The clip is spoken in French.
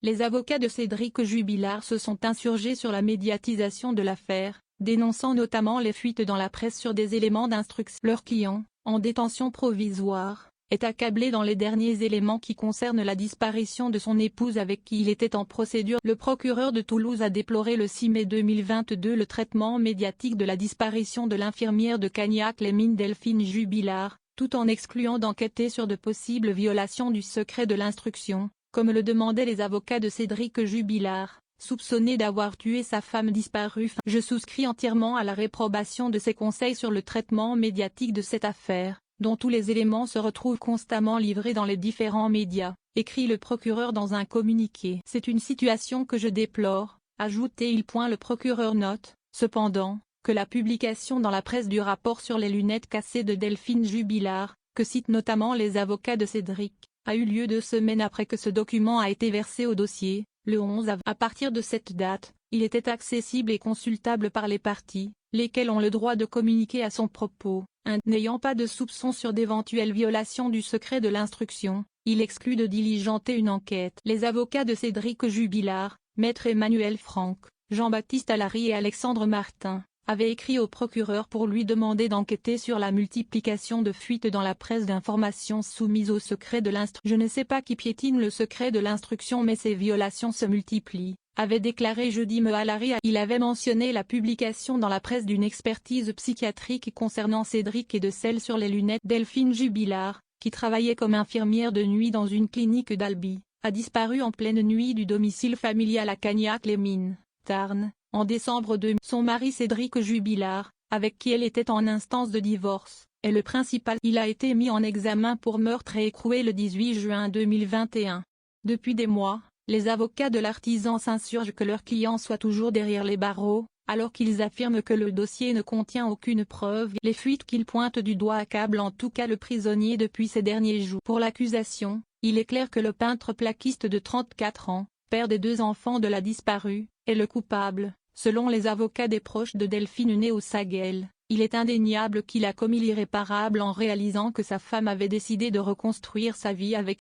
Les avocats de Cédric Jubilard se sont insurgés sur la médiatisation de l'affaire, dénonçant notamment les fuites dans la presse sur des éléments d'instruction. Leur client, en détention provisoire, est accablé dans les derniers éléments qui concernent la disparition de son épouse avec qui il était en procédure. Le procureur de Toulouse a déploré le 6 mai 2022 le traitement médiatique de la disparition de l'infirmière de Cagnac-les-Mines Delphine Jubilard, tout en excluant d'enquêter sur de possibles violations du secret de l'instruction, comme le demandaient les avocats de Cédric Jubilard, soupçonné d'avoir tué sa femme disparue. Je souscris entièrement à la réprobation de ces conseils sur le traitement médiatique de cette affaire, dont tous les éléments se retrouvent constamment livrés dans les différents médias, écrit le procureur dans un communiqué. C'est une situation que je déplore, ajoute-t-il. Le procureur note, cependant, que la publication dans la presse du rapport sur les lunettes cassées de Delphine Jubilard, que citent notamment les avocats de Cédric, a eu lieu 2 semaines après que ce document a été versé au dossier, le 11 avril. À partir de cette date, il était accessible et consultable par les parties, lesquelles ont le droit de communiquer à son propos. N'ayant pas de soupçons sur d'éventuelles violations du secret de l'instruction, il exclut de diligenter une enquête. Les avocats de Cédric Jubilard, maître Emmanuel Franck, Jean-Baptiste Allary et Alexandre Martin, avaient écrit au procureur pour lui demander d'enquêter sur la multiplication de fuites dans la presse d'informations soumises au secret de l'instruction. Je ne sais pas qui piétine le secret de l'instruction, mais ces violations se multiplient, avait déclaré jeudi M. Allary. Il avait mentionné la publication dans la presse d'une expertise psychiatrique concernant Cédric et de celle sur les lunettes. Delphine Jubilard, qui travaillait comme infirmière de nuit dans une clinique d'Albi, a disparu en pleine nuit du domicile familial à Cagnac-les-Mines, Tarn, en décembre 2000. Son mari Cédric Jubilard, avec qui elle était en instance de divorce, est le principal. Il a été mis en examen pour meurtre et écroué le 18 juin 2021. Depuis des mois, les avocats de l'artisan s'insurgent que leur client soit toujours derrière les barreaux, alors qu'ils affirment que le dossier ne contient aucune preuve. Les fuites qu'ils pointent du doigt accablent en tout cas le prisonnier depuis ces derniers jours. Pour l'accusation, il est clair que le peintre plaquiste de 34 ans, père des 2 enfants de la disparue, est le coupable, selon les avocats des proches de Delphine née au Saguel. Il est indéniable qu'il a commis l'irréparable en réalisant que sa femme avait décidé de reconstruire sa vie avec